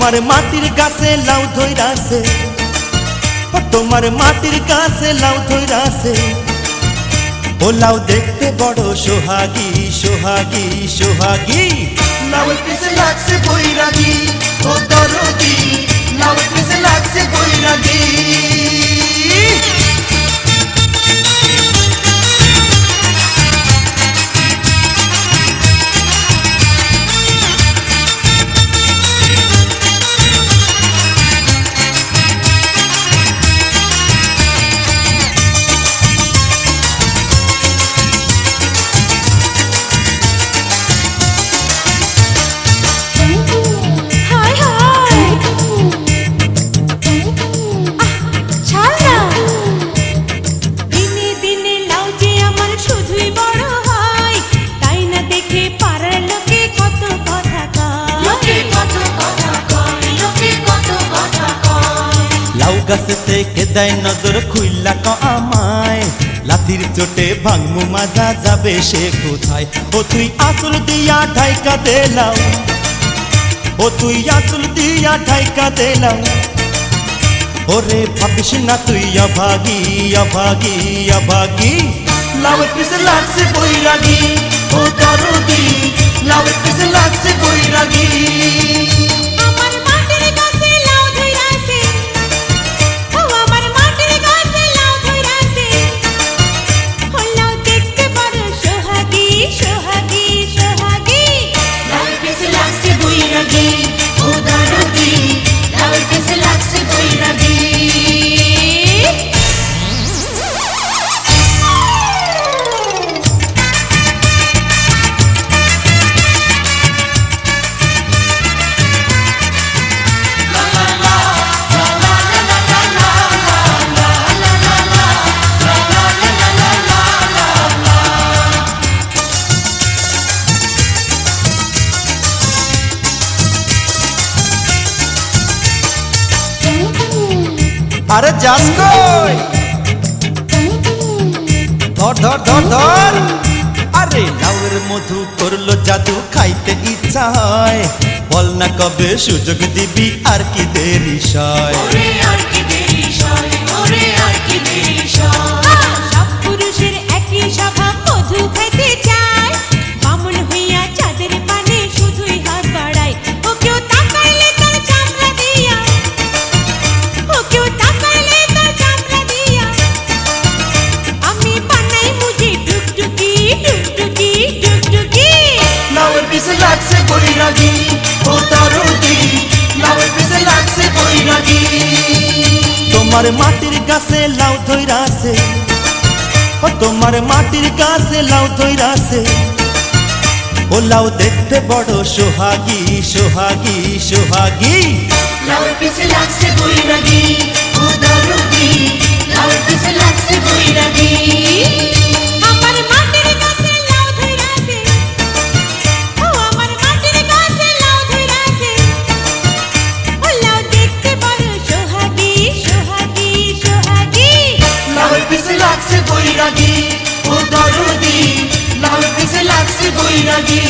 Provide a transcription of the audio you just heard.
তোমার মাটির গাছে লাউ ধইরাছে, তোমার মাটির গাছে লাউ ধইরাছে। ও লাউ দেখতে বড় সোহাগী সোহাগী সোহাগী। লাউয়ের পিছে লাগছে বৈরাগী, ও দরদি লাউয়ের পিছে লাগছে বৈরাগী। গাছে থেকে দেয় নজর খুইলা ক আমায়, লাঠির চোটে ভাঙমু মাজা যাবে সে কোথায়। ও তুই আসল দিয়া ঢাইকা দেলাও, ও তুই আসল দিয়া ঢাইকা দেলাও। ওরে ভাবিস না তুই অভাগী অভাগী অভাগী। লাউয়ের পিছে লাগছে বৈরাগী, ও দরদি লাউয়ের পিছে লাগছে বৈরাগী। আরে যাস কই, ধর ধর ধর ধর। আরে লাউয়ের মধু করলো জাদু, খাইতে ইচ্ছা হয়। বল না কবে সুযোগ দিবি, আর কি দেরি সয়। সব পুরুষের একই স্বভাব, মধু খাইতে চায়। বামন হইয়া চাঁদের পানে শুধুই হাত বাড়ায়। ও কেউ তাকাইলে তার চামড়া দিয়া, ও কেউ তাকাইলে তার চামড়া দিয়া। আমি বানাই মুজি টুকটুকি টুকটুকি টুকটুকি। লাউয়ের পিছে লাগছে বৈরাগী, ও দরদি লাউয়ের পিছে লাগছে বৈরাগী। তোমার মাটির গাছে লাউ ধইরাছে, ও তোমার মাটির গাছে লাউ ধইরাছে। ও লাউ দেখতে বড় সোহাগী সোহাগী সোহাগী। লাউয়ের পিছে লাগছে বৈরাগী, ও দরদি লাউয়ের পিছে লাগছে বৈরাগী। আমার মাটির গাছে লাউ ধইরাছে, ও আমার মাটির গাছে লাউ ধইরাছে। ও লাউ দেখতে বড় সোহাগী সোহাগী সোহাগী। লাউয়ের পিছে লাগছে বৈরাগী, ও দরদি লাউয়ের পিছে লাগছে বৈরাগী।